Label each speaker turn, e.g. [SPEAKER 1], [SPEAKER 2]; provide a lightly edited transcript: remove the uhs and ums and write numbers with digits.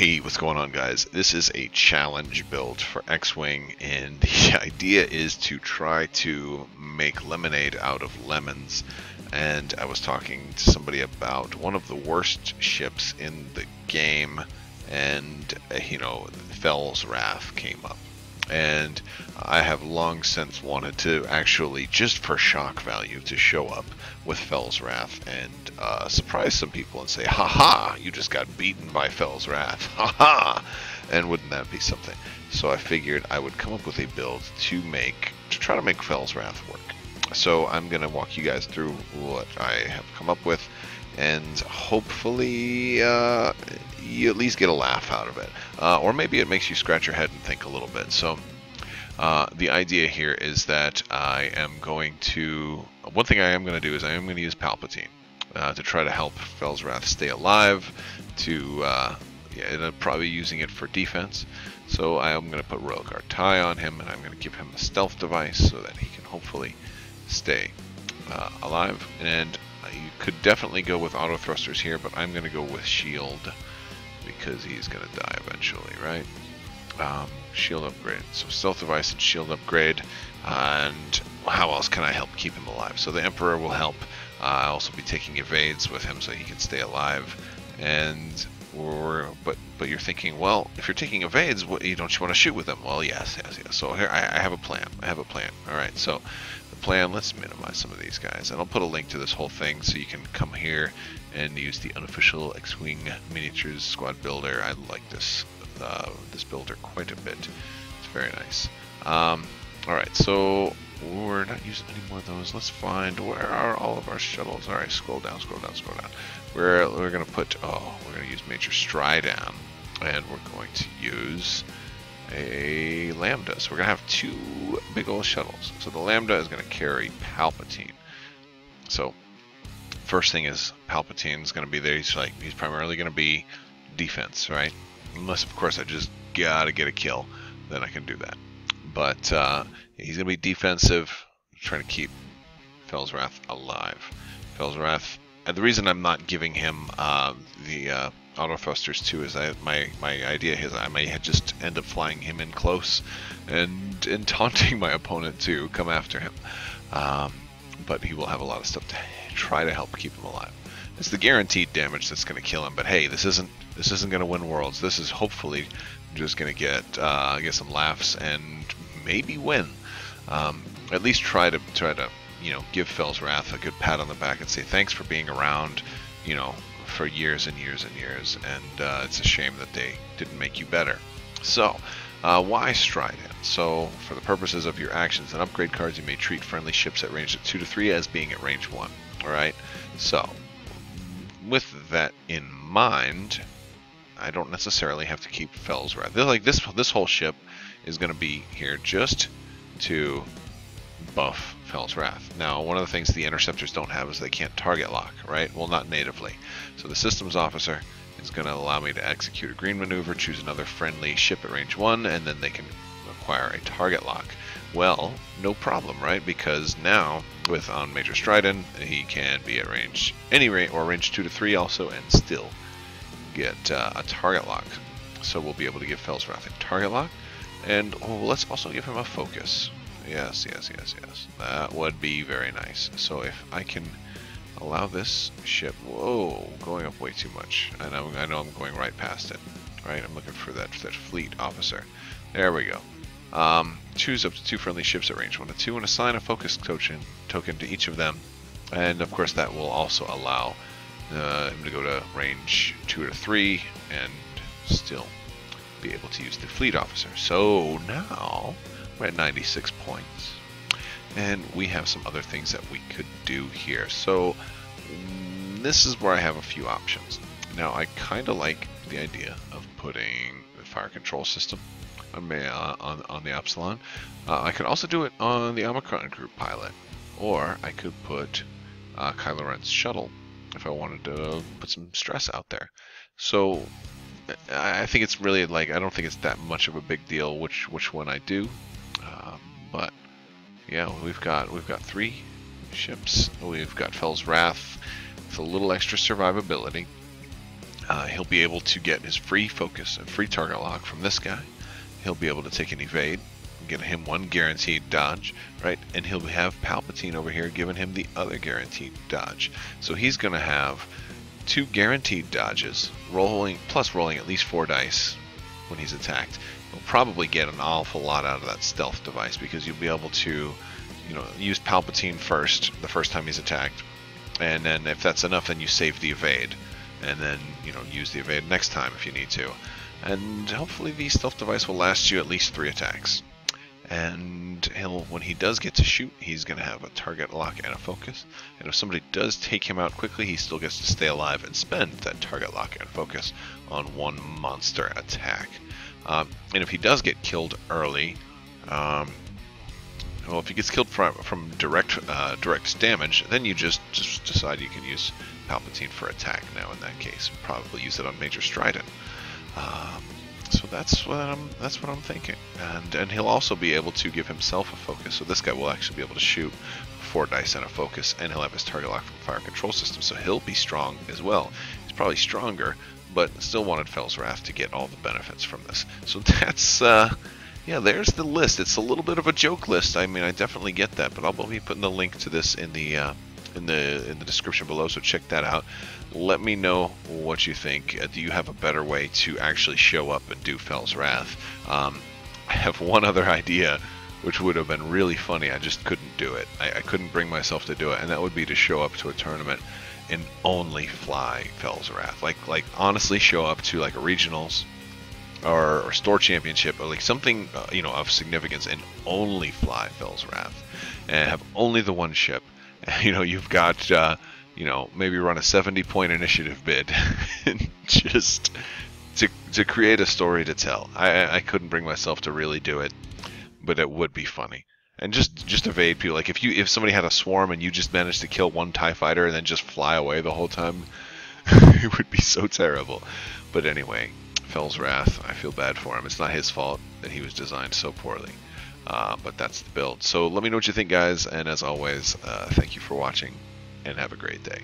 [SPEAKER 1] Hey, what's going on, guys? This is a challenge build for X-Wing, and the idea is to try to make lemonade out of lemons. And I was talking to somebody about one of the worst ships in the game, and Fell's Wrath came up. And I have long since wanted to actually, just for shock value, to show up with Fell's Wrath and surprise some people and say, haha, you just got beaten by Fell's Wrath, haha, and wouldn't that be something? So I figured I would come up with a build to try to make Fell's Wrath work. So I'm going to walk you guys through what I have come up with, and hopefully you at least get a laugh out of it. Or maybe it makes you scratch your head and think a little bit. So the idea here is that one thing I am going to do is I am going to use Palpatine to try to help Fell's Wrath stay alive, probably using it for defense. So I am going to put Royal Guard tie on him, and I'm going to give him a stealth device so that he can hopefully stay alive. And you could definitely go with auto thrusters here, but I'm going to go with shield because he's going to die eventually, right? Shield upgrade. So stealth device and shield upgrade. And how else can I help keep him alive? So the Emperor will help. I'll also be taking evades with him so he can stay alive. And but you're thinking, well, if you're taking evades, don't you want to shoot with them? Well, yes. So here I have a plan. All right. So the plan. Let's minimize some of these guys, and I'll put a link to this whole thing so you can come here and use the unofficial X-Wing miniatures squad builder. I like this builder quite a bit. It's very nice. All right. So we're not using any more of those. Let's find, where are all of our shuttles? All right, scroll down. We're gonna use Major Stridon, and we're going to use a Lambda. So we're gonna have two big old shuttles. So the Lambda is gonna carry Palpatine. So first thing is Palpatine's gonna be there. He's primarily gonna be defense, right? Unless of course I just gotta get a kill, then I can do that. But he's going to be defensive, trying to keep Fell's Wrath alive. Fell's Wrath, the reason I'm not giving him the auto thrusters too is my idea is I may just end up flying him in close and taunting my opponent to come after him. But he will have a lot of stuff to try to help keep him alive. It's the guaranteed damage that's going to kill him. But hey, this isn't going to win worlds. This is hopefully just going to get some laughs and maybe win. At least try to give Fell's Wrath a good pat on the back and say thanks for being around, for years and years and years. And it's a shame that they didn't make you better. So why Stridon? So for the purposes of your actions and upgrade cards, you may treat friendly ships at range of 2 to 3 as being at range 1. All right. So with that in mind, I don't necessarily have to keep Fell's Wrath. This whole ship is going to be here just to buff Fell's Wrath. Now, one of the things the interceptors don't have is they can't target lock, right? Well, not natively. So the systems officer is going to allow me to execute a green maneuver, choose another friendly ship at range 1, and then they can acquire a target lock. Well, no problem, right? Because now, on Major Stridon, he can be at range, or range 2 to 3 also, and still get a target lock. So we'll be able to give Fell's Wrath a target lock, and let's also give him a focus. Yes. That would be very nice. So if I can allow this ship, whoa, going up way too much. I know I'm going right past it. Right, I'm looking for that fleet officer. There we go. Choose up to 2 friendly ships at range 1 to 2 and assign a focus token to each of them. And of course that will also allow him to go to range 2 to 3 and still be able to use the fleet officer. So now we're at 96 points. And we have some other things that we could do here. So this is where I have a few options. Now I kind of like the idea of putting the fire control system on the Epsilon. I could also do it on the Omicron group pilot, or I could put Kylo Ren's shuttle if I wanted to put some stress out there. So I think it's really I don't think it's that much of a big deal which one I do. But yeah, we've got 3 ships. We've got Fell's Wrath with a little extra survivability. He'll be able to get his free focus and free target lock from this guy. He'll be able to take an evade, get him one guaranteed dodge, right? And he'll have Palpatine over here giving him the other guaranteed dodge. So he's going to have 2 guaranteed dodges, plus rolling at least 4 dice when he's attacked. He'll probably get an awful lot out of that stealth device because you'll be able to, use Palpatine the first time he's attacked, and then if that's enough, then you save the evade, and then use the evade next time if you need to. And hopefully the stealth device will last you at least 3 attacks. And when he does get to shoot, he's going to have a target lock and a focus. And if somebody does take him out quickly, he still gets to stay alive and spend that target lock and focus on one monster attack. And if he does get killed early, well, if he gets killed from direct damage, then you just decide you can use Palpatine for attack now. In that case, probably use it on Major Strident. So that's what I'm thinking. And he'll also be able to give himself a focus. So this guy will actually be able to shoot 4 dice and a focus, and he'll have his target lock from Fire Control System. So he'll be strong as well. He's probably stronger, but still wanted Fel's Wrath to get all the benefits from this. So that's yeah, there's the list. It's a little bit of a joke list. I mean, I definitely get that, but I'll be putting the link to this in the description below, so check that out. Let me know what you think. Do you have a better way to actually show up and do Fel's Wrath? I have one other idea, which would have been really funny. I just couldn't do it. I couldn't bring myself to do it, and that would be to show up to a tournament and only fly Fel's Wrath. Like honestly, show up to like a regionals or store championship, or like something of significance, and only fly Fel's Wrath, and have only the one ship. You've got maybe run a 70-point initiative bid, and just to create a story to tell. I couldn't bring myself to really do it, but it would be funny. And just evade people. Like if somebody had a swarm and you just managed to kill one TIE fighter and then just fly away the whole time, it would be so terrible. But anyway, Fel's Wrath, I feel bad for him. It's not his fault that he was designed so poorly. But that's the build. So let me know what you think, guys. And as always, thank you for watching, and have a great day.